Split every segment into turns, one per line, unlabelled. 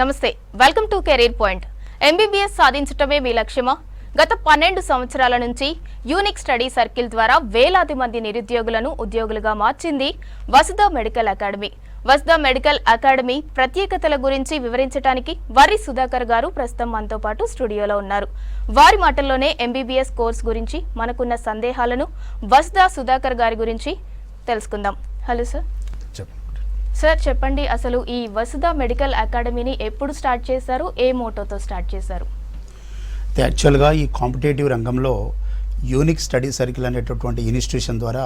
నమస్తే, welcome to Career Point. MBBS సాధించటమే మీ లక్ష్యమా? గత 12 సంవత్సరాల నుంచి యూనిక్ స్టడీ సర్కిల్ ద్వారా వేలాది మంది నిరుద్యోగులను ఉద్యోగులుగా మార్చింది వసుధ మెడికల్ అకాడమీ. వసుధ మెడికల్ అకాడమీ ప్రత్యేకతల గురించి వివరించడానికి వర్రి సుధాకర్ గారు ప్రస్తుతం మనతో పాటు స్టూడియోలో ఉన్నారు. వారి మాటల్లోనే ఎంబీబీఎస్ కోర్స్ గురించి మనకున్న సందేహాలను వసుధ సుధాకర్ గారి గురించి తెలుసుకుందాం. Hello sir. సార్ చెప్పండి, అసలు ఈ వసుధ మెడికల్ అకాడమీని ఎప్పుడు స్టార్ట్ చేశారు, ఏ మోటోతో స్టార్ట్ చేశారు?
యాక్చువల్గా ఈ కాంపిటేటివ్ రంగంలో యూనిక్ స్టడీ సర్కిల్ అనేటటువంటి ఇన్స్టిట్యూషన్ ద్వారా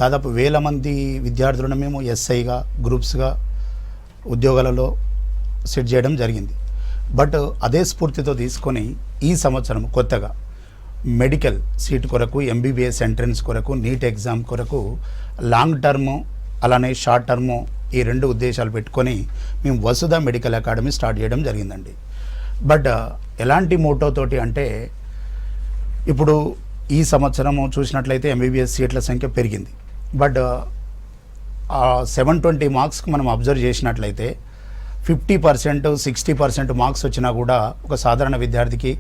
దాదాపు వేల మంది విద్యార్థులను మేము ఎస్ఐగా గ్రూప్స్గా ఉద్యోగాలలో సెట్ చేయడం జరిగింది. బట్ అదే స్ఫూర్తితో తీసుకొని ఈ సంవత్సరం కొత్తగా మెడికల్ సీట్ కొరకు, ఎంబీబీఎస్ ఎంట్రన్స్ కొరకు, నీట్ ఎగ్జామ్ కొరకు లాంగ్ టర్ము అలానే షార్ట్ టర్ము ఈ రెండు ఉద్దేశాలు పెట్టుకొని మేము వసుధ మెడికల్ అకాడమీ స్టార్ట్ చేయడం జరిగిందండి. బట్ ఎలాంటి మోటోతోటి అంటే, ఇప్పుడు ఈ సంవత్సరము చూసినట్లయితే ఎంబీబీఎస్ సీట్ల సంఖ్య పెరిగింది. బట్ 720 మార్క్స్కి మనం అబ్జర్వ్ చేసినట్లయితే 50%, 60% మార్క్స్ వచ్చినా కూడా ఒక సాధారణ విద్యార్థికి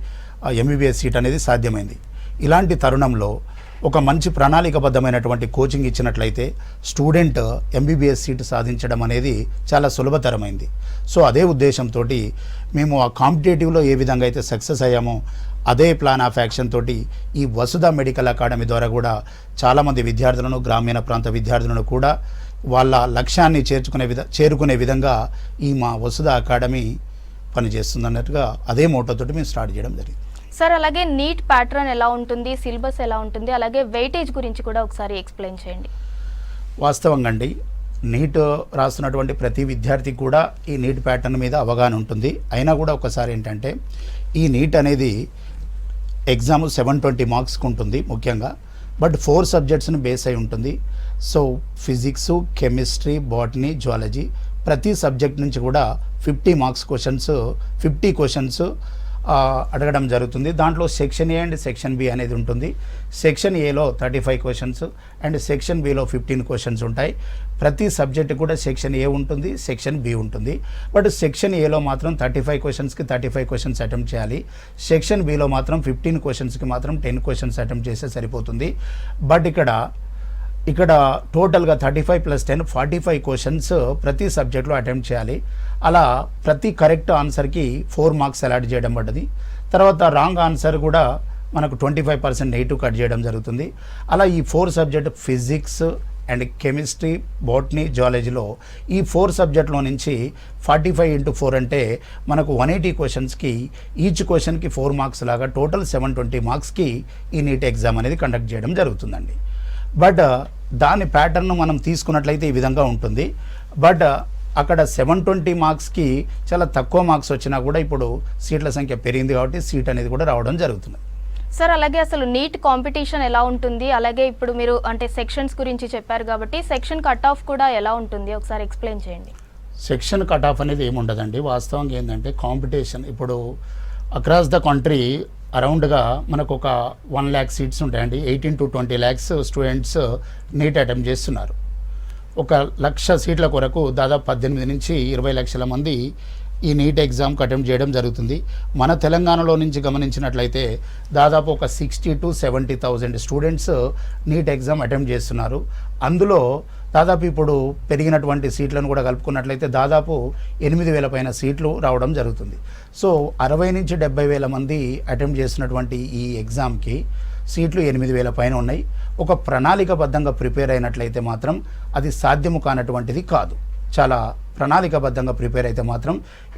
ఎంబీబీఎస్ సీట్ అనేది సాధ్యమైంది. ఇలాంటి తరుణంలో ఒక మంచి ప్రణాళికబద్ధమైనటువంటి కోచింగ్ ఇచ్చినట్లయితే స్టూడెంట్ ఎంబీబీఎస్ సీటు సాధించడం అనేది చాలా సులభతరమైంది. సో అదే ఉద్దేశంతో మేము ఆ కాంపిటేటివ్లో ఏ విధంగా అయితే సక్సెస్ అయ్యామో అదే ప్లాన్ ఆఫ్ యాక్షన్ తోటి ఈ వసుధ మెడికల్ అకాడమీ ద్వారా కూడా చాలామంది విద్యార్థులను, గ్రామీణ ప్రాంత విద్యార్థులను కూడా వాళ్ళ లక్ష్యాన్ని చేరుకునే విధంగా ఈ మా వసుధ అకాడమీ పనిచేస్తుందన్నట్టుగా అదే మోటోతోటి మేము స్టార్ట్ చేయడం జరిగింది.
సార్, అలాగే నీట్ ప్యాటర్న్ ఎలా ఉంటుంది, సిలబస్ ఎలా ఉంటుంది, అలాగే వెయిటేజ్ గురించి కూడా ఒకసారి ఎక్స్ప్లెయిన్ చేయండి.
వాస్తవంగా అండి, నీట్ రాస్తున్నటువంటి ప్రతి విద్యార్థికి కూడా ఈ నీట్ ప్యాటర్న్ మీద అవగాహన ఉంటుంది. అయినా కూడా ఒకసారి ఏంటంటే, ఈ నీట్ అనేది ఎగ్జామ్ 720 మార్క్స్కి ఉంటుంది ముఖ్యంగా. బట్ 4 సబ్జెక్ట్స్ని బేస్ అయి ఉంటుంది. So physics, chemistry, botany, zoology ప్రతి సబ్జెక్ట్ నుంచి కూడా 50 మార్క్స్ క్వశ్చన్స్, 50 క్వశ్చన్స్ అడగడం జరుగుతుంది. దాంట్లో section A and section B అనేది ఉంటుంది. సెక్షన్ ఏలో 35 క్వశ్చన్స్ అండ్ సెక్షన్ బిలో 15 క్వశ్చన్స్ ఉంటాయి. ప్రతి సబ్జెక్ట్ కూడా సెక్షన్ ఏ ఉంటుంది, సెక్షన్ బి ఉంటుంది. బట్ సెక్షన్ ఏలో మాత్రం 35 క్వశ్చన్స్కి 35 క్వశ్చన్స్ అటెంప్ట్ చేయాలి. సెక్షన్ బిలో మాత్రం 15 క్వశ్చన్స్కి మాత్రం 10 క్వశ్చన్స్ అటెంప్ట్ చేస్తే సరిపోతుంది. బట్ ఇక్కడ టోటల్గా 35 + 10 45 క్వశ్చన్స్ ప్రతి సబ్జెక్ట్లో అటెంప్ట్ చేయాలి. అలా ప్రతి కరెక్ట్ ఆన్సర్కి 4 మార్క్స్ అలాట్ చేయడం పడ్డది. తర్వాత రాంగ్ ఆన్సర్ కూడా మనకు 25% నెగిటివ్ కట్ చేయడం జరుగుతుంది. అలా ఈ 4 subject physics and chemistry, botany, జువాలజీలో ఈ 4 సబ్జెక్ట్లో నుంచి 45 × 4 అంటే మనకు 180 క్వశ్చన్స్కి ఈచ్ క్వశ్చన్కి 4 మార్క్స్ లాగా టోటల్ 720 మార్క్స్కి ఈ నీట్ ఎగ్జామ్ అనేది కండక్ట్ చేయడం జరుగుతుందండి. బట్ దాని ప్యాటర్న్ మనం తీసుకున్నట్లయితే ఈ విధంగా ఉంటుంది. బట్ అక్కడ 720 మార్క్స్కి చాలా తక్కువ మార్క్స్ వచ్చినా కూడా ఇప్పుడు సీట్ల సంఖ్య పెరిగింది కాబట్టి సీట్ అనేది కూడా రావడం జరుగుతుంది.
సార్, అలాగే అసలు నీట్ కాంపిటీషన్ ఎలా ఉంటుంది, అలాగే ఇప్పుడు మీరు అంటే సెక్షన్స్ గురించి చెప్పారు కాబట్టి సెక్షన్ కట్ ఆఫ్ కూడా ఎలా ఉంటుంది, ఒకసారి ఎక్స్ప్లెయిన్ చేయండి.
సెక్షన్ కట్ ఆఫ్ అనేది ఏముండదండి. వాస్తవంగా ఏంటంటే కాంపిటీషన్ ఇప్పుడు అక్రాస్ ద కంట్రీ అరౌండ్గా మనకు ఒక 1 lakh సీట్స్ ఉంటాయండి. 18 to 20 lakhs students NEET attempt చేస్తున్నారు. 1 లక్ష సీట్ల కొరకు దాదాపు 18 నుంచి 20 లక్షల మంది ఈ నీట్ ఎగ్జామ్కి అటెంప్ట్ చేయడం జరుగుతుంది. మన తెలంగాణలో నుంచి గమనించినట్లయితే దాదాపు ఒక 60,000 to 70,000 students NEET exam attempt చేస్తున్నారు. అందులో దాదాపు ఇప్పుడు పెరిగినటువంటి సీట్లను కూడా కలుపుకున్నట్లయితే దాదాపు 8,000 పైన సీట్లు రావడం జరుగుతుంది. సో 60,000 నుంచి 70,000 మంది అటెంప్ట్ చేసినటువంటి ఈ ఎగ్జామ్కి సీట్లు 8,000 పైన ఉన్నాయి. ఒక ప్రణాళికబద్ధంగా ప్రిపేర్ అయినట్లయితే మాత్రం అది సాధ్యము కానటువంటిది కాదు. చాలా ప్రణాళికబద్ధంగా ప్రిపేర్ అయితే మాత్రం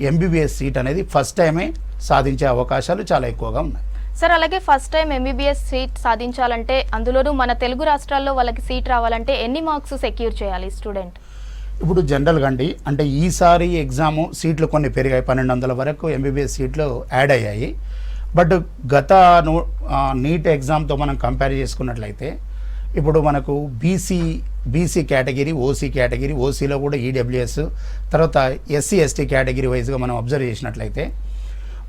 ఎంబీబీఎస్ సీట్ అనేది ఫస్ట్ టైమే సాధించే అవకాశాలు చాలా ఎక్కువగా ఉన్నాయి.
సార్, అలాగే ఫస్ట్ టైం ఎంబీబీఎస్ సీట్ సాధించాలంటే, అందులోనూ మన తెలుగు రాష్ట్రాల్లో వాళ్ళకి సీట్ రావాలంటే ఎన్ని మార్క్స్ సెక్యూర్ చేయాలి స్టూడెంట్?
ఇప్పుడు జనరల్గా అండి, అంటే ఈసారి ఎగ్జాము సీట్లు కొన్ని పెరిగాయి. 1200 వరకు ఎంబీబీఎస్ సీట్లు యాడ్ అయ్యాయి. బట్ గత నీట్ ఎగ్జామ్తో మనం కంపేర్ చేసుకున్నట్లయితే ఇప్పుడు మనకు బీసీ కేటగిరీ, ఓసీ కేటగిరీ, ఓసీలో కూడా ఈడబ్ల్యూఎస్, తర్వాత ఎస్సీ ఎస్టీ కేటగిరీ వైజ్గా మనం అబ్జర్వ్ చేసినట్లయితే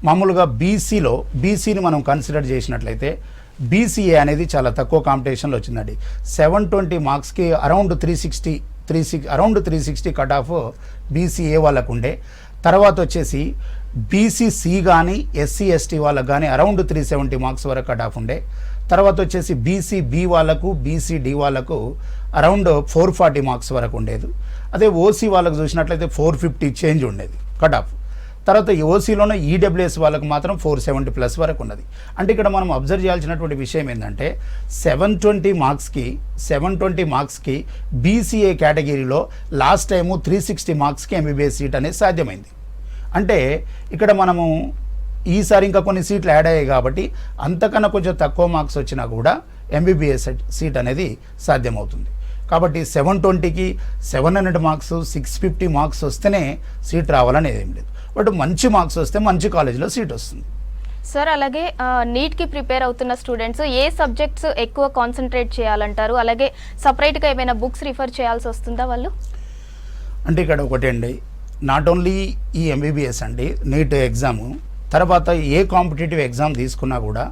మామూలుగా బీసీని మనం కన్సిడర్ చేసినట్లయితే బీసీఏ అనేది చాలా తక్కువ కాంపిటీషన్లో వచ్చిందండి. 720 మార్క్స్కి అరౌండ్ 360 కట్ ఆఫ్ బీసీఏ వాళ్ళకు ఉండే. తర్వాత వచ్చేసి బీసీసీ కానీ ఎస్సీ ఎస్టీ వాళ్ళకు కానీ అరౌండ్ 370 మార్క్స్ వరకు కట్ ఆఫ్ ఉండే. తర్వాత వచ్చేసి బీసీబీ వాళ్ళకు బీసీడీ వాళ్ళకు అరౌండ్ 440 మార్క్స్ వరకు ఉండేది. అదే ఓసీ వాళ్ళకు చూసినట్లయితే 450 చేంజ్ ఉండేది కట్ ఆఫ్. తర్వాత ఓసీలోనే ఈడబ్ల్యూఎస్ వాళ్ళకు మాత్రం 470+ వరకు ఉన్నది. అంటే ఇక్కడ మనం అబ్జర్వ్ చేయాల్సినటువంటి విషయం ఏంటంటే 720 మార్క్స్కి బీసీఏ కేటగిరీలో లాస్ట్ టైము 360 మార్క్స్కి ఎంబీబీఎస్ సీట్ అనేది సాధ్యమైంది. అంటే ఇక్కడ మనము ఈసారి ఇంకా కొన్ని సీట్లు యాడ్ అయ్యాయి కాబట్టి అంతకన్నా కొంచెం తక్కువ మార్క్స్ వచ్చినా కూడా ఎంబీబీఎస్ సీట్ అనేది సాధ్యమవుతుంది. కాబట్టి 720కి 700 మార్క్స్ 650 మార్క్స్ వస్తేనే సీట్ రావాలనేది ఏం లేదు. బట్ మంచి మార్క్స్ వస్తే మంచి కాలేజీలో సీట్ వస్తుంది.
సార్ అలాగే నీట్కి ప్రిపేర్ అవుతున్న స్టూడెంట్స్ ఏ సబ్జెక్ట్స్ ఎక్కువ కాన్సన్ట్రేట్ చేయాలంటారు? అలాగే సపరేట్గా ఏమైనా బుక్స్ రిఫర్ చేయాల్సి వస్తుందా వాళ్ళు?
అంటే ఇక్కడ ఒకటి అండి, నాట్ ఓన్లీ ఈ ఎంబీబీఎస్ అండి, నీట్ ఎగ్జాము తర్వాత ఏ కాంపిటేటివ్ ఎగ్జామ్ తీసుకున్నా కూడా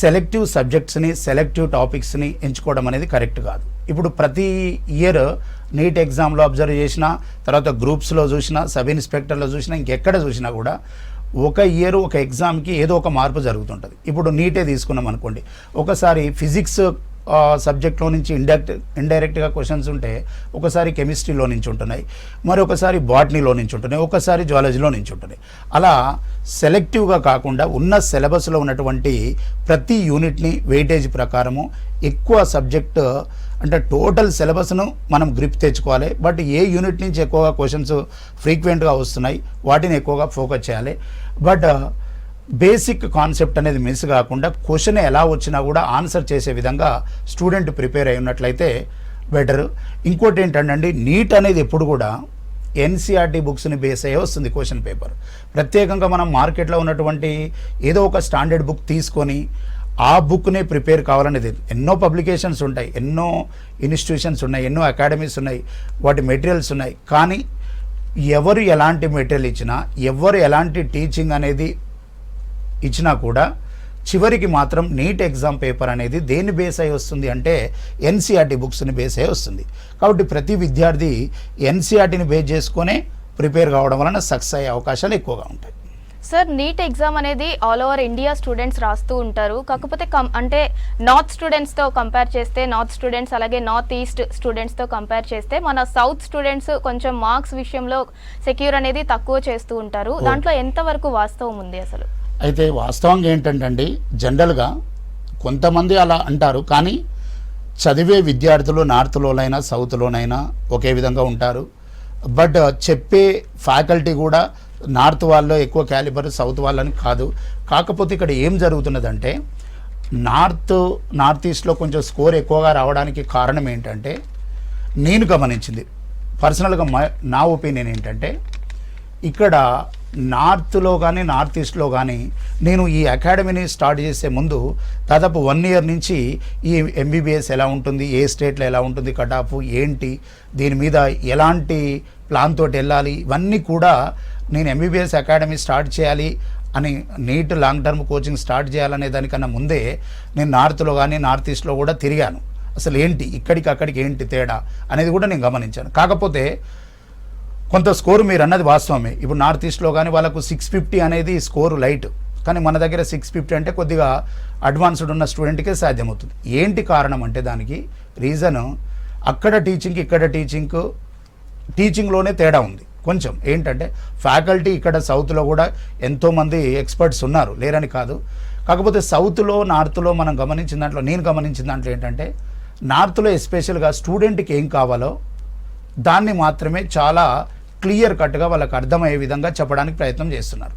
సెలెక్టివ్ సబ్జెక్ట్స్ని సెలెక్టివ్ టాపిక్స్ని ఎంచుకోవడం అనేది కరెక్ట్ కాదు. ఇప్పుడు ప్రతి ఇయర్ నీట్ ఎగ్జామ్లో అబ్జర్వ్ చేసినా, తర్వాత గ్రూప్స్లో చూసినా, సబ్ ఇన్స్పెక్టర్లో చూసినా, ఇంకెక్కడ చూసినా కూడా ఒక ఇయర్ ఒక ఎగ్జామ్కి ఏదో ఒక మార్పు జరుగుతుంటుంది. ఇప్పుడు నీటే తీసుకున్నాం అనుకోండి, ఒకసారి ఫిజిక్స్ సబ్జెక్ట్లో నుంచి ఇండైరెక్ట్గా క్వశ్చన్స్ ఉంటే ఒకసారి కెమిస్ట్రీలో నుంచి ఉంటున్నాయి, మరి ఒకసారి బాటనీలో నుంచి ఉంటున్నాయి, ఒకసారి జువాలజీలో నుంచి ఉంటున్నాయి. అలా సెలెక్టివ్గా కాకుండా ఉన్న సిలబస్లో ఉన్నటువంటి ప్రతి యూనిట్ని వెయిటేజ్ ప్రకారము ఎక్కువ సబ్జెక్ట్ అంటే టోటల్ సిలబస్ను మనం గ్రిప్ తెచ్చుకోవాలి. బట్ ఏ యూనిట్ నుంచి ఎక్కువగా క్వశ్చన్స్ ఫ్రీక్వెంట్గా వస్తున్నాయి వాటిని ఎక్కువగా ఫోకస్ చేయాలి. బట్ బేసిక్ కాన్సెప్ట్ అనేది మిస్ కాకుండా క్వశ్చన్ ఎలా వచ్చినా కూడా ఆన్సర్ చేసే విధంగా స్టూడెంట్ ప్రిపేర్ అయి ఉన్నట్లయితే బెటర్. ఇంకోటి ఏంటంటే నీట్ అనేది ఎప్పుడు కూడా ఎన్సీఆర్టీ బుక్స్ని బేస్ అయ్యే వస్తుంది క్వశ్చన్ పేపర్. ప్రత్యేకంగా మనం మార్కెట్లో ఉన్నటువంటి ఏదో ఒక స్టాండర్డ్ బుక్ తీసుకొని ఆ బుక్నే ప్రిపేర్ కావాలనేది. ఎన్నో పబ్లికేషన్స్ ఉంటాయి, ఎన్నో ఇన్స్టిట్యూషన్స్ ఉన్నాయి, ఎన్నో అకాడమీస్ ఉన్నాయి, వాటి మెటీరియల్స్ ఉన్నాయి. కానీ ఎవరు ఎలాంటి మెటీరియల్ ఇచ్చినా, ఎవరు ఎలాంటి టీచింగ్ అనేది ఇచ్చినా కూడా చివరికి మాత్రం నీట్ ఎగ్జామ్ పేపర్ అనేది దేన్ని బేస్ అయి వస్తుంది అంటే ఎన్సీఆర్టీ బుక్స్ని బేస్ అయి వస్తుంది. కాబట్టి ప్రతి విద్యార్థి ఎన్సీఆర్టీని బేస్ చేసుకునే ప్రిపేర్ కావడం వలన సక్సెస్ అయ్యే అవకాశాలు ఎక్కువగా ఉంటాయి.
సార్ నీట్ ఎగ్జామ్ అనేది ఆల్ ఓవర్ ఇండియా స్టూడెంట్స్ రాస్తూ ఉంటారు. కాకపోతే అంటే నార్త్ స్టూడెంట్స్తో కంపేర్ చేస్తే, నార్త్ స్టూడెంట్స్ అలాగే నార్త్ ఈస్ట్ స్టూడెంట్స్తో కంపేర్ చేస్తే మన సౌత్ స్టూడెంట్స్ కొంచెం మార్క్స్ విషయంలో సెక్యూర్ అనేది తక్కువ చేస్తూ ఉంటారు. దాంట్లో ఎంతవరకు వాస్తవం ఉంది అసలు?
అయితే వాస్తవంగా ఏంటంటే జనరల్గా కొంతమంది అలా అంటారు, కానీ చదివే విద్యార్థులు నార్త్లోనైనా సౌత్లోనైనా ఒకే విధంగా ఉంటారు. బట్ చెప్పే ఫ్యాకల్టీ కూడా నార్త్ వాళ్ళు ఎక్కువ క్యాలిబర్, సౌత్ వాళ్ళని కాదు. కాకపోతే ఇక్కడ ఏం జరుగుతున్నదంటే నార్త్ ఈస్ట్లో కొంచెం స్కోర్ ఎక్కువగా రావడానికి కారణం ఏంటంటే నేను గమనించింది పర్సనల్గా నా ఒపీనియన్ ఏంటంటే ఇక్కడ నార్త్లో కానీ నార్త్ ఈస్ట్లో కానీ నేను ఈ అకాడమీని స్టార్ట్ చేసే ముందు దాదాపు 1 ఇయర్ నుంచి ఈ ఎంబీబీఎస్ ఎలా ఉంటుంది, ఏ స్టేట్లో ఎలా ఉంటుంది, కట్ ఆఫ్ ఏంటి, దీని మీద ఎలాంటి ప్లాన్ తోటి వెళ్ళాలి, ఇవన్నీ కూడా నేను ఎంబీబీఎస్ అకాడమీ స్టార్ట్ చేయాలి అని NEET long term coaching start చేయాలనే దానికన్నా ముందే నేను నార్త్లో కానీ నార్త్ ఈస్ట్లో కూడా తిరిగాను. అసలు ఏంటి ఇక్కడికి అక్కడికి ఏంటి తేడా అనేది కూడా నేను గమనించాను. కాకపోతే కొంత స్కోరు మీరు అన్నది వాస్తవమే. ఇప్పుడు నార్త్ ఈస్ట్లో కానీ వాళ్ళకు 650 అనేది స్కోరు లైట్, కానీ మన దగ్గర 650 అంటే కొద్దిగా అడ్వాన్స్డ్ ఉన్న స్టూడెంట్కే సాధ్యమవుతుంది. ఏంటి కారణం అంటే దానికి రీజన్ అక్కడ టీచింగ్ ఇక్కడ టీచింగ్లోనే తేడా ఉంది. కొంచెం ఏంటంటే ఫ్యాకల్టీ ఇక్కడ సౌత్లో కూడా ఎంతోమంది ఎక్స్పర్ట్స్ ఉన్నారు, లేరని కాదు. కాకపోతే సౌత్లో నార్త్లో మనం గమనించిన దాంట్లో, నేను గమనించిన దాంట్లో ఏంటంటే నార్త్లో ఎస్పెషల్గా స్టూడెంట్కి ఏం కావాలో దాన్ని మాత్రమే చాలా క్లియర్ కట్గా వాళ్ళకి అర్థమయ్యే విధంగా చెప్పడానికి ప్రయత్నం చేస్తున్నారు.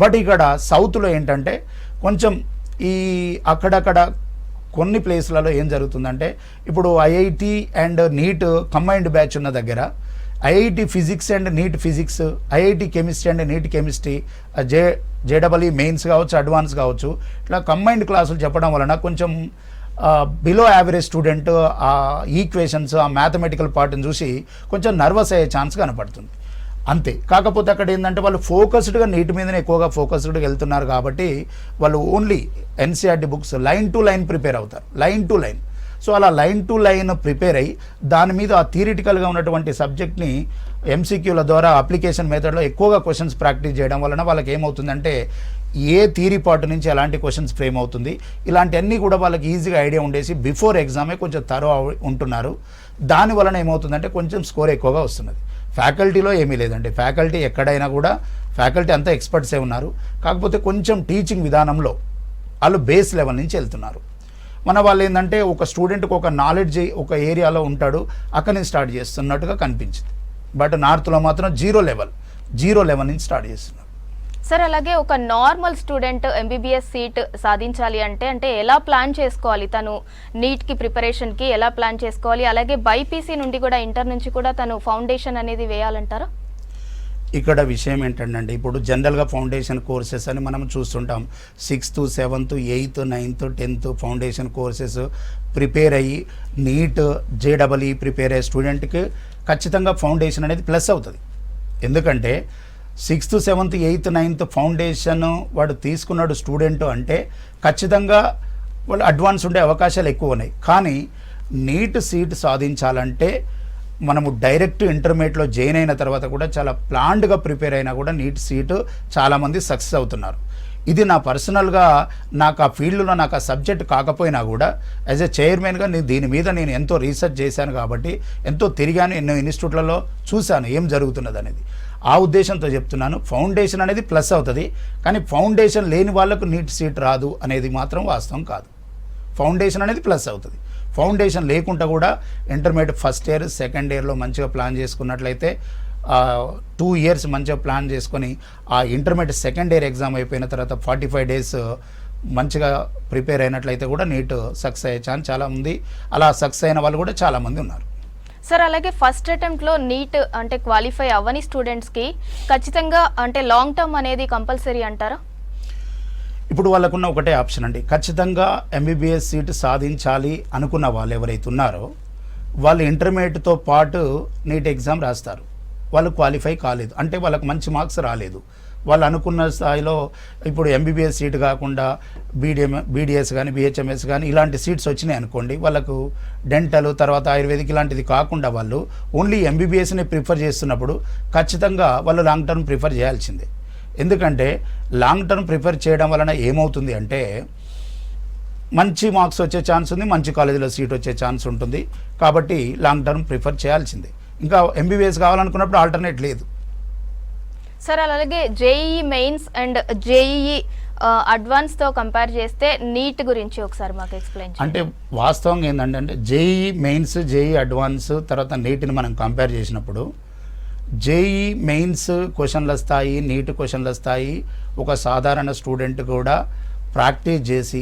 బట్ ఇక్కడ సౌత్లో ఏంటంటే కొంచెం ఈ అక్కడక్కడ కొన్ని ప్లేస్లలో ఏం జరుగుతుందంటే ఇప్పుడు IIT and NEET combined batch ఉన్న దగ్గర IIT physics and NEET physics, IIT chemistry and NEET chemistry, జేడబ్ల్యూ మెయిన్స్ కావచ్చు, అడ్వాన్స్ కావచ్చు, ఇట్లా కంబైన్డ్ క్లాసులు చెప్పడం వలన కొంచెం బిలో యావరేజ్ స్టూడెంట్ ఆ ఈక్వేషన్స్, ఆ మ్యాథమెటికల్ పార్ట్ని చూసి కొంచెం నర్వస్ అయ్యే ఛాన్స్ కనపడుతుంది అంతే. కాకపోతే అక్కడ ఏంటంటే వాళ్ళు ఫోకస్డ్గా నీట్ మీదనే ఎక్కువగా ఫోకస్డ్గా వెళ్తున్నారు కాబట్టి వాళ్ళు only NCERT books line to line prepare అవుతారు, లైన్ టు లైన్. సో అలా లైన్ టు లైన్ ప్రిపేర్ అయ్యి దాని మీద ఆ థియరిటికల్గా ఉన్నటువంటి సబ్జెక్ట్ని ఎంసీక్యూల ద్వారా అప్లికేషన్ మెథడ్లో ఎక్కువగా క్వశ్చన్స్ ప్రాక్టీస్ చేయడం వలన వాళ్ళకి ఏమవుతుందంటే ఏ థియరీ పార్ట్ నుంచి ఎలాంటి క్వశ్చన్స్ ఫ్రేమ్ అవుతుంది ఇలాంటివన్నీ కూడా వాళ్ళకి ఈజీగా ఐడియా ఉండేసి బిఫోర్ ఎగ్జామే కొంచెం తరో ఉంటున్నారు. దాని వలన ఏమవుతుందంటే కొంచెం స్కోర్ ఎక్కువగా వస్తున్నది. ఫ్యాకల్టీలో ఏమీ లేదండి, ఫ్యాకల్టీ ఎక్కడైనా కూడా ఫ్యాకల్టీ అంతా ఎక్స్పర్ట్సే ఉన్నారు. కాకపోతే కొంచెం టీచింగ్ విధానంలో వాళ్ళు బేస్ లెవెల్ నుంచి వెళ్తున్నారు. మన వాళ్ళు ఏంటంటే ఒక స్టూడెంట్కి ఒక నాలెడ్జ్ ఒక ఏరియాలో ఉంటాడు, అక్కడి నుంచి స్టార్ట్ చేస్తున్నట్టుగా కనిపించింది. బట్ నార్త్లో మాత్రం జీరో లెవెల్ నుంచి స్టార్ట్ చేస్తున్నారు.
సార్ అలాగే ఒక నార్మల్ స్టూడెంట్ ఎంబీబీఎస్ సీట్ సాధించాలి అంటే ఎలా ప్లాన్ చేసుకోవాలి, తను నీట్కి ప్రిపరేషన్కి ఎలా ప్లాన్ చేసుకోవాలి, అలాగే బైపీసీ నుండి కూడా ఇంటర్ నుంచి కూడా తను ఫౌండేషన్ అనేది వేయాలంటారా?
ఇక్కడ విషయం ఏంటంటే ఇప్పుడు జనరల్గా ఫౌండేషన్ కోర్సెస్ అని మనం చూస్తుంటాం. 6th, 7th, 8th, 9th, 10th foundation courses prepare అయ్యి నీట్ జేడబ్ల్ఈ ప్రిపేర్ అయ్యే స్టూడెంట్కి ఖచ్చితంగా ఫౌండేషన్ అనేది ప్లస్ అవుతుంది. ఎందుకంటే 6th, 7th, 8th, 9th foundation వాడు తీసుకున్నాడు స్టూడెంట్ అంటే ఖచ్చితంగా వాళ్ళు అడ్వాన్స్ ఉండే అవకాశాలు ఎక్కువ ఉన్నాయి. కానీ నీట్ సీట్ సాధించాలంటే మనము డైరెక్ట్ ఇంటర్మీడియట్లో జాయిన్ అయిన తర్వాత కూడా చాలా ప్లాన్డ్గా ప్రిపేర్ అయినా కూడా నీట్ సీటు చాలామంది సక్సెస్ అవుతున్నారు. ఇది నా పర్సనల్గా నాకు ఆ ఫీల్డ్లో నాకు ఆ సబ్జెక్ట్ కాకపోయినా కూడా యాజ్ ఎ చైర్మన్గా దీని మీద నేను ఎంతో రీసెర్చ్ చేశాను కాబట్టి ఎంతో తిరిగాను, ఎన్నో ఇన్స్టిట్యూట్లలో చూశాను ఏం జరుగుతున్నది అనేది. ఆ ఉద్దేశంతో చెప్తున్నాను. ఫౌండేషన్ అనేది ప్లస్ అవుతుంది, కానీ ఫౌండేషన్ లేని వాళ్ళకు నీట్ సీట్ రాదు అనేది మాత్రం వాస్తవం కాదు. ఫౌండేషన్ అనేది ప్లస్ అవుతుంది. ఫౌండేషన్ లేకుండా కూడా ఇంటర్మీడియట్ ఫస్ట్ ఇయర్ సెకండ్ ఇయర్లో మంచిగా ప్లాన్ చేసుకున్నట్లయితే 2 years మంచిగా ప్లాన్ చేసుకొని ఆ ఇంటర్మీడియట్ సెకండ్ ఇయర్ ఎగ్జామ్ అయిపోయిన తర్వాత 45 days మంచిగా ప్రిపేర్ అయినట్లయితే కూడా నీట్ సక్సెస్ అయ్యే ఛాన్స్ చాలా ఉంది. అలా సక్సెస్ అయిన వాళ్ళు కూడా చాలామంది ఉన్నారు.
సార్ అలాగే ఫస్ట్ అటెంప్ట్లో నీట్ అంటే క్వాలిఫై అవ్వని స్టూడెంట్స్కి ఖచ్చితంగా అంటే లాంగ్ టర్మ్ అనేది కంపల్సరీ అంటారా?
ఇప్పుడు వాళ్ళకున్న ఒకటే ఆప్షన్ అండి, ఖచ్చితంగా ఎంబీబీఎస్ సీటు సాధించాలి అనుకున్న వాళ్ళు ఎవరైతే ఉన్నారో వాళ్ళు ఇంటర్మీడియట్తో పాటు నీట్ ఎగ్జామ్ రాస్తారు. వాళ్ళు క్వాలిఫై కాలేదు అంటే వాళ్ళకు మంచి మార్క్స్ రాలేదు, వాళ్ళు అనుకున్న స్థాయిలో ఇప్పుడు ఎంబీబీఎస్ సీట్ కాకుండా బీడీఎస్ కానీ బిహెచ్ఎంఎస్ కానీ ఇలాంటి సీట్స్ వచ్చినాయి అనుకోండి, వాళ్ళకు డెంటల్ తర్వాత ఆయుర్వేదిక్ ఇలాంటిది కాకుండా వాళ్ళు ఓన్లీ ఎంబీబీఎస్ని ప్రిఫర్ చేస్తున్నప్పుడు ఖచ్చితంగా వాళ్ళు లాంగ్ టర్మ్ ప్రిఫర్ చేయాల్సిందే. ఎందుకంటే లాంగ్ టర్మ్ ప్రిఫర్ చేయడం వలన ఏమవుతుంది అంటే మంచి మార్క్స్ వచ్చే ఛాన్స్ ఉంది, మంచి కాలేజీలో సీట్ వచ్చే ఛాన్స్ ఉంటుంది. కాబట్టి లాంగ్ టర్మ్ ప్రిఫర్ చేయాల్సిందే. ఇంకా ఎంబీబీఎస్ కావాలనుకున్నప్పుడు ఆల్టర్నేట్ లేదు.
సార్ అలాగే జేఈఈ మెయిన్స్ అండ్ జేఈఈ అడ్వాన్స్తో కంపేర్ చేస్తే నీట్ గురించి ఒకసారి మాకు ఎక్స్ప్లెయిన్ చేయండి.
అంటే వాస్తవంగా ఏంటంటే జేఈఈ మెయిన్స్ జేఈఈ అడ్వాన్స్ తర్వాత నీట్ని మనం కంపేర్ చేసినప్పుడు జేఈఈ మెయిన్స్ క్వశ్చన్ల స్థాయి నీట్ క్వశ్చన్ల స్థాయి ఒక సాధారణ స్టూడెంట్ కూడా ప్రాక్టీస్ చేసి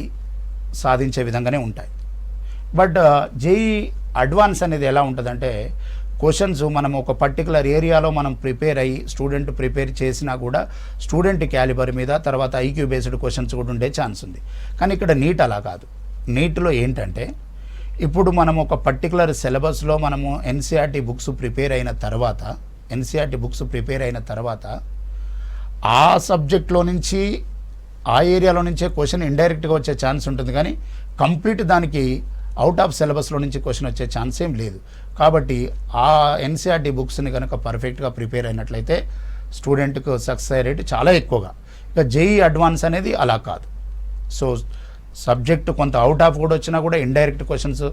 సాధించే విధంగానే ఉంటాయి. బట్ జేఈఈ అడ్వాన్స్ అనేది ఎలా ఉంటుందంటే క్వశ్చన్స్ మనం ఒక పర్టికులర్ ఏరియాలో మనం ప్రిపేర్ అయ్యి స్టూడెంట్ ప్రిపేర్ చేసినా కూడా స్టూడెంట్ క్యాలిబర్ మీద తర్వాత ఐక్యూ బేస్డ్ క్వశ్చన్స్ కూడా ఉండే ఛాన్స్ ఉంది. కానీ ఇక్కడ నీట్ అలా కాదు. నీట్లో ఏంటంటే ఇప్పుడు మనం ఒక పర్టికులర్ సిలబస్లో మనము ఎన్సీఆర్టీ బుక్స్ ప్రిపేర్ అయిన తర్వాత ఆ సబ్జెక్ట్లో నుంచి ఆ ఏరియాలో నుంచే క్వశ్చన్ ఇండైరెక్ట్గా వచ్చే ఛాన్స్ ఉంటుంది, కానీ కంప్లీట్ దానికి అవుట్ ఆఫ్ సిలబస్లో నుంచి క్వశ్చన్ వచ్చే ఛాన్స్ ఏం లేదు. కాబట్టి ఆ ఎన్సీఆర్టీ బుక్స్ని కనుక పర్ఫెక్ట్గా ప్రిపేర్ అయినట్లయితే స్టూడెంట్కు సక్సెస్ అయ్యే రేటు చాలా ఎక్కువగా. ఇక జేఈ అడ్వాన్స్ అనేది అలా కాదు. సో సబ్జెక్ట్ కొంత అవుట్ ఆఫ్ కూడా వచ్చినా కూడా ఇండైరెక్ట్ క్వశ్చన్స్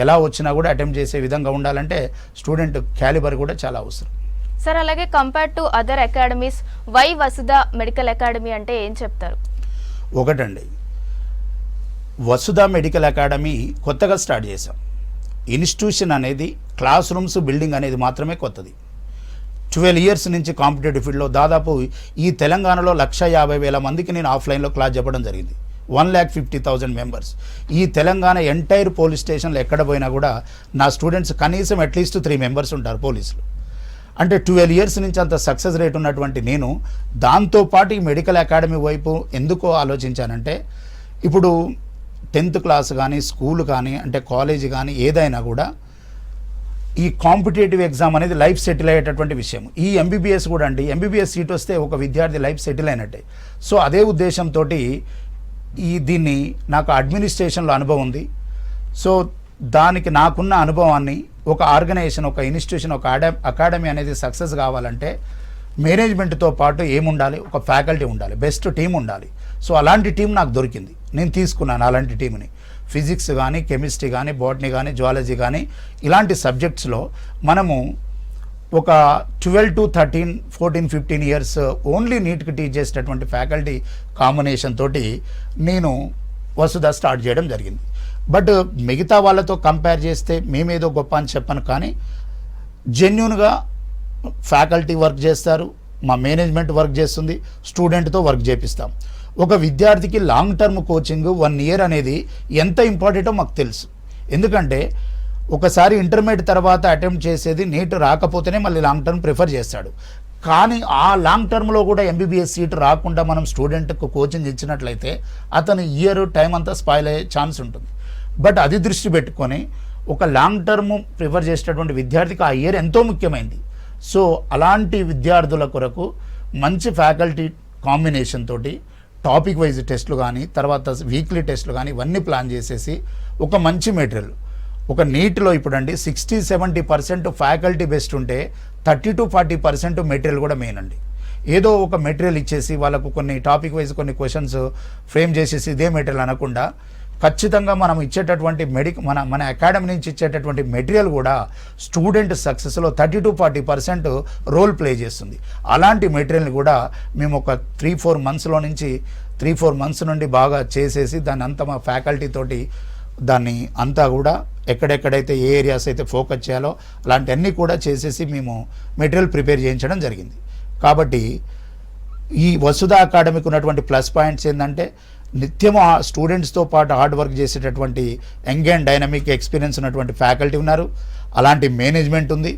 ఎలా వచ్చినా కూడా అటెంప్ట్ చేసే విధంగా ఉండాలంటే స్టూడెంట్ క్యాలిబర్ కూడా చాలా అవసరం.
సార్ అలాగే compare to other academies why Vasudha medical academy అంటే ఏం చెప్తారు?
ఒకటండి, వసుధ మెడికల్ అకాడమీ కొత్తగా స్టార్ట్ చేశాం. ఇన్స్టిట్యూషన్ అనేది క్లాస్ రూమ్స్ బిల్డింగ్ అనేది మాత్రమే కొత్తది. 12 years నుంచి కాంపిటేటివ్ ఫీల్డ్లో దాదాపు ఈ తెలంగాణలో 150,000 మందికి నేను ఆఫ్లైన్లో క్లాస్ చెప్పడం జరిగింది. 150,000 మెంబర్స్. ఈ తెలంగాణ ఎంటైర్ పోలీస్ స్టేషన్లో ఎక్కడ పోయినా కూడా నా స్టూడెంట్స్ కనీసం అట్లీస్ట్ 3 members ఉంటారు పోలీసులు. అంటే 12 years నుంచి అంత సక్సెస్ రేట్ ఉన్నటువంటి నేను దాంతోపాటు ఈ మెడికల్ అకాడమీ వైపు ఎందుకో ఆలోచించానంటే ఇప్పుడు 10th class కానీ స్కూల్ కానీ అంటే కాలేజ్ కానీ ఏదైనా కూడా ఈ కాంపిటేటివ్ ఎగ్జామ్ అనేది లైఫ్ సెటిల్ అయ్యేటటువంటి విషయం. ఈ ఎంబీబీఎస్ కూడా అండి, ఎంబీబీఎస్ సీట్ వస్తే ఒక విద్యార్థి లైఫ్ సెటిల్ అయినట్టే. సో అదే ఉద్దేశంతో దీన్ని నాకు అడ్మినిస్ట్రేషన్లో అనుభవం ఉంది. సో దానికి నాకున్న అనుభవాన్ని ఒక ఆర్గనైజేషన్, ఒక ఇన్స్టిట్యూషన్, ఒక అకాడమీ అనేది సక్సెస్ కావాలంటే మేనేజ్మెంట్తో పాటు ఏముండాలి, ఒక ఫ్యాకల్టీ ఉండాలి, బెస్ట్ టీం ఉండాలి. సో అలాంటి టీం నాకు దొరికింది, నేను తీసుకున్నాను అలాంటి టీంని. ఫిజిక్స్ కానీ, కెమిస్ట్రీ కానీ, బాటనీ కానీ, జువాలజీ కానీ ఇలాంటి సబ్జెక్ట్స్లో మనము ఒక 12 to 13, 14, 15 ఇయర్స్ ఓన్లీ నీట్కి టీచ్ చేసేటటువంటి ఫ్యాకల్టీ కాంబినేషన్ తోటి నేను వసుధ స్టార్ట్ చేయడం జరిగింది. బట్ మిగతా వాళ్ళతో కంపేర్ చేస్తే మేమేదో గొప్ప అని చెప్పను, కానీ జెన్యున్గా ఫ్యాకల్టీ వర్క్ చేస్తారు, మా మేనేజ్మెంట్ వర్క్ చేస్తుంది, స్టూడెంట్తో వర్క్ చేపిస్తాం. ఒక విద్యార్థికి లాంగ్ టర్మ్ కోచింగ్ 1 year అనేది ఎంత ఇంపార్టెంటో మాకు తెలుసు. ఎందుకంటే ఒకసారి ఇంటర్మీడియట్ తర్వాత అటెంప్ట్ చేసేది నీట్ రాకపోతేనే మళ్ళీ లాంగ్ టర్మ్ ప్రిఫర్ చేస్తాడు. కానీ ఆ లాంగ్ టర్మ్లో కూడా ఎంబీబీఎస్ సీట్ రాకుండా మనం స్టూడెంట్కు కోచింగ్ ఇచ్చినట్లయితే అతని ఇయర్ టైం అంతా స్పాయిల్ అయ్యే ఛాన్స్ ఉంటుంది. బట్ అది దృష్టి పెట్టుకొని ఒక లాంగ్ టర్మ్ ప్రిఫర్ చేసేటటువంటి విద్యార్థికి ఆ ఇయర్ ఎంతో ముఖ్యమైనది. సో అలాంటి విద్యార్థుల కొరకు మంచి ఫ్యాకల్టీ కాంబినేషన్ తోటి టాపిక్ వైజ్ టెస్టులు కానీ, తర్వాత వీక్లీ టెస్టులు కానీ ఇవన్నీ ప్లాన్ చేసేసి ఒక మంచి మెటీరియల్, ఒక నీట్లో ఇప్పుడండి 60-70% ఫ్యాకల్టీ బెస్ట్ ఉంటే 30 to 40% మెటీరియల్ కూడా మెయిన్ అండి. ఏదో ఒక మెటీరియల్ ఇచ్చేసి వాళ్ళకు కొన్ని టాపిక్ వైజ్ కొన్ని క్వశ్చన్స్ ఫ్రేమ్ చేసేసి ఇదే మెటీరియల్ అనకుండా ఖచ్చితంగా మనం ఇచ్చేటటువంటి మన అకాడమీ నుంచి ఇచ్చేటటువంటి మెటీరియల్ కూడా స్టూడెంట్ సక్సెస్లో 30 to 40% రోల్ ప్లే చేస్తుంది. అలాంటి మెటీరియల్ని కూడా మేము ఒక 3-4 months నుండి బాగా చేసేసి దాన్ని అంతా మా ఫ్యాకల్టీ తోటి దాన్ని అంతా కూడా ఎక్కడెక్కడైతే ఏ ఏరియాస్ అయితే ఫోకస్ చేయాలో అలాంటివన్నీ కూడా చేసేసి మేము మెటీరియల్ ప్రిపేర్ చేయించడం జరిగింది. కాబట్టి ఈ వసుధ అకాడమీకి ఉన్నటువంటి ప్లస్ పాయింట్స్ ఏంటంటే నిత్యము ఆ స్టూడెంట్స్తో పాటు హార్డ్ వర్క్ చేసేటటువంటి యంగ్ అండ్ డైనమిక్ ఎక్స్పీరియన్స్ ఉన్నటువంటి ఫ్యాకల్టీ ఉన్నారు, అలాంటి మేనేజ్మెంట్ ఉంది.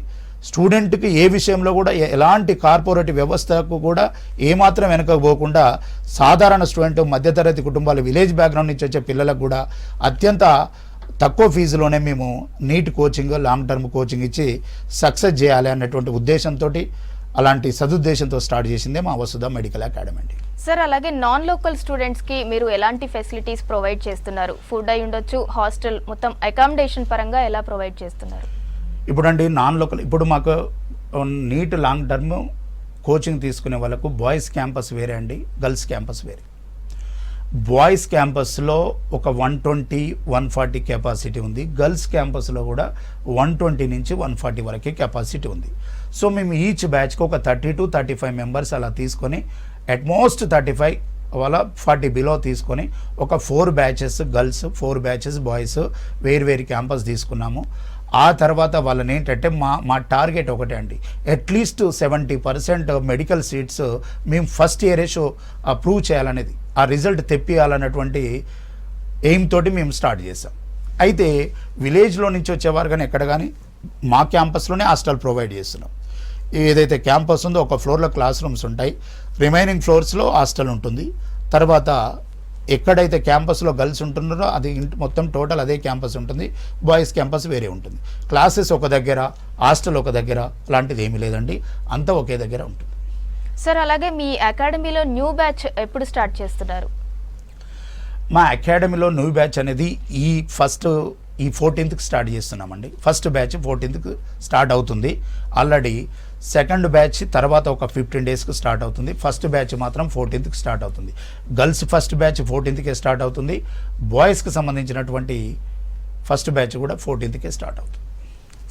స్టూడెంట్కి ఏ విషయంలో కూడా ఎలాంటి కార్పొరేట్ వ్యవస్థకు కూడా ఏమాత్రం వెనకపోకుండా సాధారణ స్టూడెంట్, మధ్యతరగతి కుటుంబాలు, విలేజ్ బ్యాక్గ్రౌండ్ నుంచి వచ్చే పిల్లలకు కూడా అత్యంత తక్కువ ఫీజులోనే మేము NEET coaching, long term coaching ఇచ్చి సక్సెస్ చేయాలి అన్నటువంటి ఉద్దేశంతో, అలాంటి సదుద్దేశంతో స్టార్ట్ చేసిందే మా వసుధ మెడికల్ అకాడమీ అండి.
సార్, అలాగే నాన్ లోకల్ స్టూడెంట్స్కి మీరు ఎలాంటి ఫెసిలిటీస్ ప్రొవైడ్ చేస్తున్నారు? ఫుడ్ అయి ఉండొచ్చు, హాస్టల్, మొత్తం అకామిడేషన్ పరంగా ఎలా ప్రొవైడ్ చేస్తున్నారు?
ఇప్పుడండి నాన్ లోకల్, ఇప్పుడు మాకు నీట్ లాంగ్ టర్మ్ కోచింగ్ తీసుకునే వాళ్ళకు బాయ్స్ క్యాంపస్ వేరే అండి, గర్ల్స్ క్యాంపస్ వేరే. బాయ్స్ క్యాంపస్లో ఒక 120-140 కెపాసిటీ ఉంది, గర్ల్స్ క్యాంపస్లో కూడా 120 నుంచి 140 వరకే కెపాసిటీ ఉంది. సో మేము ఈచ్ బ్యాచ్కి ఒక 30 to 35 మెంబర్స్ అలా తీసుకొని అట్మోస్ట్ 35 వాళ్ళ 40 బిలో తీసుకొని ఒక 4 బ్యాచెస్ గర్ల్స్, 4 బ్యాచెస్ బాయ్స్ వేరు క్యాంపస్ తీసుకున్నాము. ఆ తర్వాత వాళ్ళని ఏంటంటే మా టార్గెట్ ఒకటే అండి, అట్లీస్ట్ 70% మెడికల్ సీట్స్ మేము ఫస్ట్ ఇయరే ప్రూవ్ చేయాలనేది, ఆ రిజల్ట్ తెప్పియాలన్నటువంటి ఎయిమ్ తోటి మేము స్టార్ట్ చేసాం. అయితే విలేజ్లో నుంచి వచ్చేవారు కానీ ఎక్కడ కానీ మా క్యాంపస్లోనే హాస్టల్ ప్రొవైడ్ చేస్తున్నాం. ఏదైతే క్యాంపస్ ఉందో ఒక ఫ్లోర్లో క్లాస్ రూమ్స్ ఉంటాయి, రిమైనింగ్ ఫ్లోర్స్లో హాస్టల్ ఉంటుంది. తర్వాత ఎక్కడైతే క్యాంపస్లో గర్ల్స్ ఉంటున్నారో అది మొత్తం టోటల్ అదే క్యాంపస్ ఉంటుంది, బాయ్స్ క్యాంపస్ వేరే ఉంటుంది. క్లాసెస్ ఒక దగ్గర, హాస్టల్ ఒక దగ్గర, అలాంటిది ఏమీ లేదండి, అంతా ఒకే దగ్గర ఉంటుంది.
సార్, అలాగే మీ అకాడమీలో న్యూ బ్యాచ్ ఎప్పుడు స్టార్ట్ చేస్తున్నారు?
మా అకాడమీలో న్యూ బ్యాచ్ అనేది ఈ 14th స్టార్ట్ చేస్తున్నామండి. ఫస్ట్ బ్యాచ్ 14th స్టార్ట్ అవుతుంది. ఆల్రెడీ సెకండ్ బ్యాచ్ తర్వాత ఒక 15 డేస్కి స్టార్ట్ అవుతుంది. ఫస్ట్ బ్యాచ్ మాత్రం 14th స్టార్ట్ అవుతుంది. Girls first batch 14th start అవుతుంది. బాయ్స్కి సంబంధించినటువంటి ఫస్ట్ బ్యాచ్ కూడా 14th స్టార్ట్ అవుతుంది.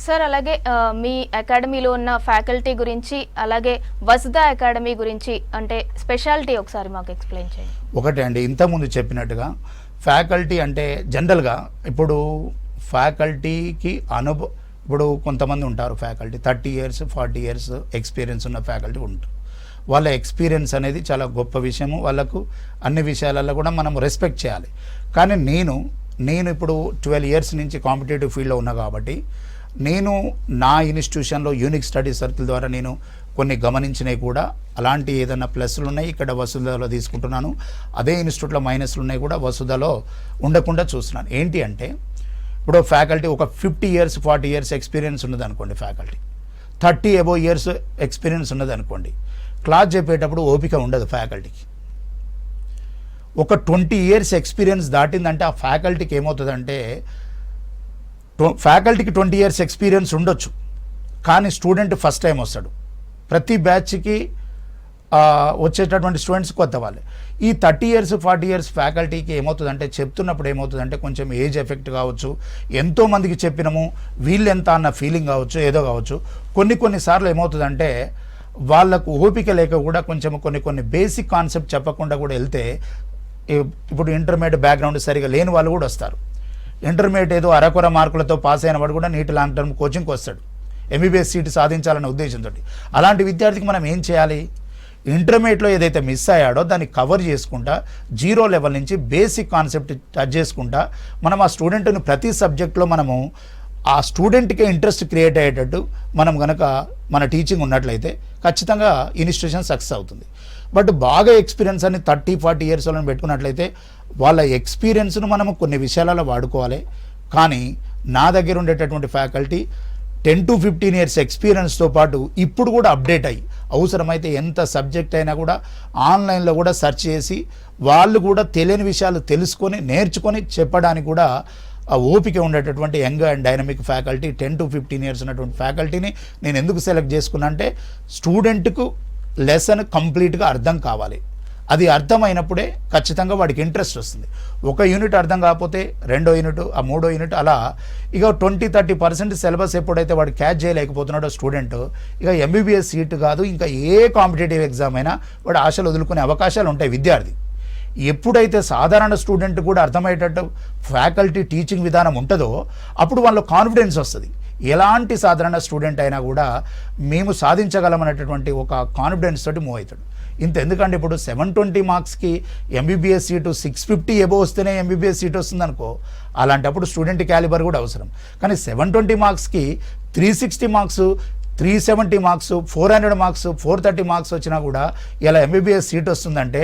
సార్, అలాగే మీ అకాడమీలో ఉన్న ఫ్యాకల్టీ గురించి, అలాగే వసుధ అకాడమీ గురించి అంటే స్పెషాలిటీ ఒకసారి మాకు ఎక్స్ప్లెయిన్ చేయండి.
ఒకటే అండి, ఇంతకుముందు చెప్పినట్టుగా ఫ్యాకల్టీ అంటే జనరల్గా ఇప్పుడు ఫ్యాకల్టీకి ఇప్పుడు కొంతమంది ఉంటారు ఫ్యాకల్టీ 30 years 40 years ఎక్స్పీరియన్స్ ఉన్న ఫ్యాకల్టీ ఉంటారు. వాళ్ళ ఎక్స్పీరియన్స్ అనేది చాలా గొప్ప విషయము, వాళ్ళకు అన్ని విషయాలలో కూడా మనం రెస్పెక్ట్ చేయాలి. కానీ నేను ఇప్పుడు 12 years నుంచి కాంపిటేటివ్ ఫీల్డ్లో ఉన్నా కాబట్టి నేను నా ఇన్స్టిట్యూషన్లో యూనిక్ స్టడీ సర్కిల్ ద్వారా నేను కొన్ని గమనించినవి కూడా, అలాంటి ఏదైనా ప్లస్లు ఉన్నాయి ఇక్కడ వసుధలో తీసుకుంటున్నాను, అదే ఇన్స్టిట్యూట్లో మైనస్లు ఉన్నాయి కూడా వసుధలో ఉండకుండా చూస్తున్నాను. ఏంటి అంటే ఇప్పుడు ఫ్యాకల్టీ ఒక 50 years 40 years ఎక్స్పీరియన్స్ ఉన్నది అనుకోండి, ఫ్యాకల్టీ 30 above years ఎక్స్పీరియన్స్ ఉన్నది అనుకోండి, క్లాస్ చెప్పేటప్పుడు ఓపిక ఉండదు ఫ్యాకల్టీకి. ఒక 20 years ఎక్స్పీరియన్స్ దాటిందంటే ఆ ఫ్యాకల్టీకి ఏమవుతుందంటే ఫ్యాకల్టీకి 20 years ఎక్స్పీరియన్స్ ఉండొచ్చు, కానీ స్టూడెంట్ ఫస్ట్ టైం వస్తాడు. ప్రతి బ్యాచ్కి వచ్చేటటువంటి స్టూడెంట్స్ కొత్త వాళ్ళే. ఈ 30 years 40 years ఫ్యాకల్టీకి ఏమవుతుందంటే చెప్తున్నప్పుడు ఏమవుతుందంటే కొంచెం ఏజ్ ఎఫెక్ట్ కావచ్చు, ఎంతోమందికి చెప్పినాము వీళ్ళు ఎంత అన్న ఫీలింగ్ కావచ్చు, ఏదో కావచ్చు. కొన్నిసార్లు ఏమవుతుందంటే వాళ్ళకు ఓపిక లేక కూడా కొంచెం కొన్ని బేసిక్ కాన్సెప్ట్ చెప్పకుండా కూడా వెళ్తే, ఇప్పుడు ఇంటర్మీడియట్ బ్యాక్గ్రౌండ్ సరిగా లేని వాళ్ళు కూడా వస్తారు. ఇంటర్మీడియట్ ఏదో అరకొర మార్కులతో పాస్ అయిన వాడు కూడా నీట్ లాంగ్ టర్మ్ కోచింగ్కి వస్తాడు ఎంబీబీఎస్ సీటు సాధించాలనే ఉద్దేశంతో. అలాంటి విద్యార్థికి మనం ఏం చేయాలి? ఇంటర్మీడియట్లో ఏదైతే మిస్ అయ్యాడో దాన్ని కవర్ చేసుకుంటా, 0 level నుంచి బేసిక్ కాన్సెప్ట్ టచ్ చేసుకుంటా మనం ఆ స్టూడెంట్ని ప్రతి సబ్జెక్ట్లో మనము ఆ స్టూడెంట్కే ఇంట్రెస్ట్ క్రియేట్ అయ్యేటట్టు మనం కనుక మన టీచింగ్ ఉన్నట్లయితే ఖచ్చితంగా ఇన్స్టిట్యూషన్ సక్సెస్ అవుతుంది. బట్ బాగా ఎక్స్పీరియన్స్ అని 30-40 years వాళ్ళని పెట్టుకున్నట్లయితే వాళ్ళ ఎక్స్పీరియన్స్ను మనము కొన్ని విషయాలలో వాడుకోవాలి. కానీ నా దగ్గర ఉండేటటువంటి ఫ్యాకల్టీ 10 to 15 years ఎక్స్పీరియన్స్తో పాటు ఇప్పుడు కూడా అప్డేట్ అయ్యి, అవసరమైతే ఎంత సబ్జెక్ట్ అయినా కూడా ఆన్లైన్లో కూడా సెర్చ్ చేసి వాళ్ళు కూడా తెలియని విషయాలు తెలుసుకొని నేర్చుకొని చెప్పడానికి కూడా ఆ ఓపిక ఉండేటటువంటి young and dynamic faculty 10 to 15 years ఉన్నటువంటి ఫ్యాకల్టీని నేను ఎందుకు సెలెక్ట్ చేసుకున్నా అంటే స్టూడెంట్కు లెసన్ కంప్లీట్గా అర్థం కావాలి. అది అర్థమైనప్పుడే ఖచ్చితంగా వాడికి ఇంట్రెస్ట్ వస్తుంది. ఒక యూనిట్ అర్థం కాకపోతే 2వ యూనిట్, ఆ 3వ యూనిట్ అలా ఇక 20-30% సిలబస్ ఎప్పుడైతే వాడు క్యాచ్ చేయలేకపోతున్నాడో స్టూడెంట్, ఇక ఎంబీబీఎస్ సీట్ కాదు ఇంకా ఏ కాంపిటేటివ్ ఎగ్జామ్ అయినా వాడు ఆశలు వదులుకునే అవకాశాలు ఉంటాయి విద్యార్థి. ఎప్పుడైతే సాధారణ స్టూడెంట్ కూడా అర్థమయ్యేటట్టు ఫ్యాకల్టీ టీచింగ్ విధానం ఉంటుందో అప్పుడు వాళ్ళ కాన్ఫిడెన్స్ వస్తుంది. ఎలాంటి సాధారణ స్టూడెంట్ అయినా కూడా మేము సాధించగలమనేటటువంటి ఒక కాన్ఫిడెన్స్ తోటి మూవ్ అవుతాడు. ఇంత ఎందుకంటే ఇప్పుడు 720 మార్క్స్కి ఎంబీబీఎస్ సీటు 650 ఎబో వస్తేనే ఎంబీబీఎస్ సీట్ వస్తుంది అనుకో, అలాంటప్పుడు స్టూడెంట్ క్యాలిబర్ కూడా అవసరం. కానీ 720 మార్క్స్కి 360 మార్క్స్, 370 మార్క్స్, 400 మార్క్స్, 430 మార్క్స్ వచ్చినా కూడా ఇలా ఎంబీబీఎస్ సీట్ వస్తుందంటే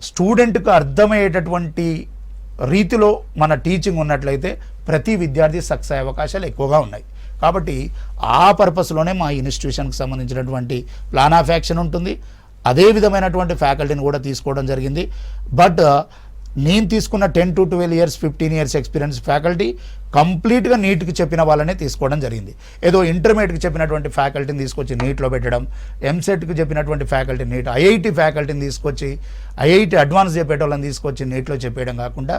స్టూడెంట్కు అర్థమయ్యేటటువంటి రీతిలో మన టీచింగ్ ఉన్నట్లయితే ప్రతి విద్యార్థి సక్సెస్ అయ్యే అవకాశాలు ఎక్కువగా ఉన్నాయి. కాబట్టి ఆ పర్పస్లోనే మా ఇన్స్టిట్యూషన్కి సంబంధించినటువంటి ప్లాన్ ఆఫ్ యాక్షన్ ఉంటుంది. అదే విధమైనటువంటి ఫ్యాకల్టీని కూడా తీసుకోవడం జరిగింది. బట్ నేను తీసుకున్న 10 to 12 years 15 years experience faculty కంప్లీట్గా నీట్కి చెప్పిన వాళ్ళనే తీసుకోవడం జరిగింది. ఏదో ఇంటర్మీడియట్కి చెప్పినటువంటి ఫ్యాకల్టీని తీసుకొచ్చి నీట్లో పెట్టడం, ఎంసెట్కి చెప్పినటువంటి ఫ్యాకల్టీ నీట్, ఐఐటి ఫ్యాకల్టీని తీసుకొచ్చి ఐఐటి అడ్వాన్స్ చెప్పేటోళ్ళని తీసుకొచ్చి నీట్లో చెప్పేయడం కాకుండా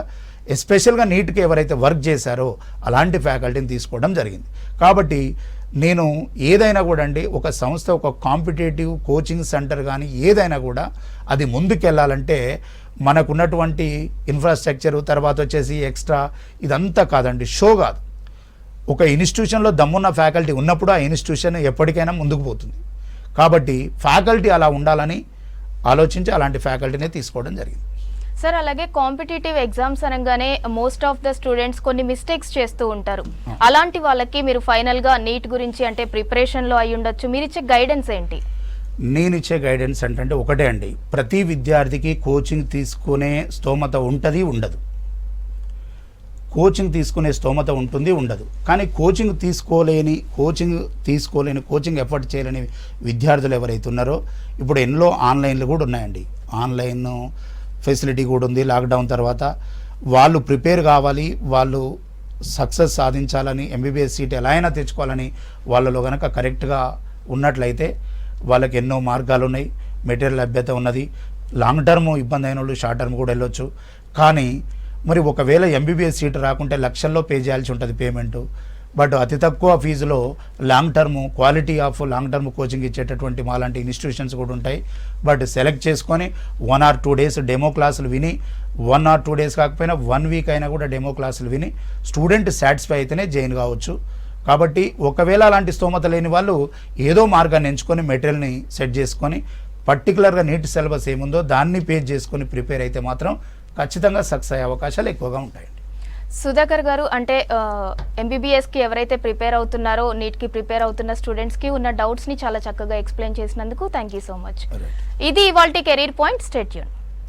ఎస్పెషల్గా నీట్కి ఎవరైతే వర్క్ చేశారో అలాంటి ఫ్యాకల్టీని తీసుకోవడం జరిగింది. కాబట్టి నేను ఏదైనా కూడా అండి, ఒక సంస్థ ఒక కాంపిటేటివ్ కోచింగ్ సెంటర్ కానీ ఏదైనా కూడా అది ముందుకెళ్ళాలంటే మనకున్నటువంటి ఇన్ఫ్రాస్ట్రక్చరు, తర్వాత వచ్చేసి ఎక్స్ట్రా ఇదంతా కాదండి, షో కాదు. ఒక ఇన్స్టిట్యూషన్లో దమ్మున్న ఫ్యాకల్టీ ఉన్నప్పుడు ఆ ఇన్స్టిట్యూషన్ ఎప్పటికైనా ముందుకు పోతుంది. కాబట్టి ఫ్యాకల్టీ అలా ఉండాలని ఆలోచించి అలాంటి ఫ్యాకల్టీనే తీసుకోవడం జరిగింది.
సార్, అలాగే కాంపిటేటివ్ ఎగ్జామ్స్ అనగానే మోస్ట్ ఆఫ్ ద స్టూడెంట్స్ కొన్ని మిస్టేక్స్ చేస్తూ ఉంటారు. అలాంటి వాళ్ళకి మీరు ఫైనల్గా నీట్ గురించి అంటే ప్రిపరేషన్లో అయి ఉండొచ్చు, మీరు ఇచ్చే గైడెన్స్ ఏంటి?
నేను ఇచ్చే గైడెన్స్ అంటే ఒకటే అండి, ప్రతి విద్యార్థికి కోచింగ్ తీసుకునే స్తోమత ఉంటుంది ఉండదు. కోచింగ్ తీసుకునే స్తోమత ఉంటుంది ఉండదు. కానీ కోచింగ్ తీసుకోలేని కోచింగ్ ఎఫర్ట్ చేయలేని విద్యార్థులు ఎవరైతే ఉన్నారో, ఇప్పుడు ఎన్నో ఆన్లైన్లు కూడా ఉన్నాయండి. ఆన్లైన్ ఫెసిలిటీ కూడా ఉంది. లాక్డౌన్ తర్వాత వాళ్ళు ప్రిపేర్ కావాలి, వాళ్ళు సక్సెస్ సాధించాలని, ఎంబీబీఎస్ సీట్ ఎలా అయినా తెచ్చుకోవాలని వాళ్ళలో కనుక కరెక్ట్గా ఉన్నట్లయితే వాళ్ళకి ఎన్నో మార్గాలు ఉన్నాయి. మెటీరియల్ లభ్యత ఉన్నది. లాంగ్ టర్మ్ ఇబ్బంది అయిన వాళ్ళు షార్ట్ టర్మ్ కూడా వెళ్ళొచ్చు. కానీ మరి ఒకవేళ ఎంబీబీఎస్ సీట్ రాకుంటే లక్షల్లో పే చేయాల్సి ఉంటుంది పేమెంటు. బట్ అతి తక్కువ ఫీజులో long term quality of long term coaching ఇచ్చేటటువంటి మాలాంటి ఇన్స్టిట్యూషన్స్ కూడా ఉంటాయి. బట్ సెలెక్ట్ చేసుకొని 1 or 2 days డెమో క్లాసులు విని, 1 or 2 days కాకపోయినా 1 week అయినా కూడా డెమో క్లాసులు విని స్టూడెంట్ సాటిస్ఫై అయితేనే జాయిన్ కావచ్చు. కాబట్టి ఒకవేళ అలాంటి స్తోమత లేని వాళ్ళు ఏదో మార్గాన్ని ఎంచుకొని మెటీరియల్ని సెట్ చేసుకొని పర్టికులర్గా నీట్ సిలబస్ ఏముందో దాన్ని పేజ్ చేసుకొని ప్రిపేర్ అయితే మాత్రం ఖచ్చితంగా సక్సెస్ అయ్యే అవకాశాలు ఎక్కువగా ఉంటాయండి.
సుధాకర్ గారు, అంటే ఎంబీబీఎస్కి ఎవరైతే ప్రిపేర్ అవుతున్నారో, నీట్కి ప్రిపేర్ అవుతున్న స్టూడెంట్స్కి ఉన్న డౌట్స్ని చాలా చక్కగా ఎక్స్ప్లెయిన్ చేసినందుకు థ్యాంక్ యూ సో మచ్. ఇది ఇవాల్టి కెరీర్ పాయింట్. Stay tune.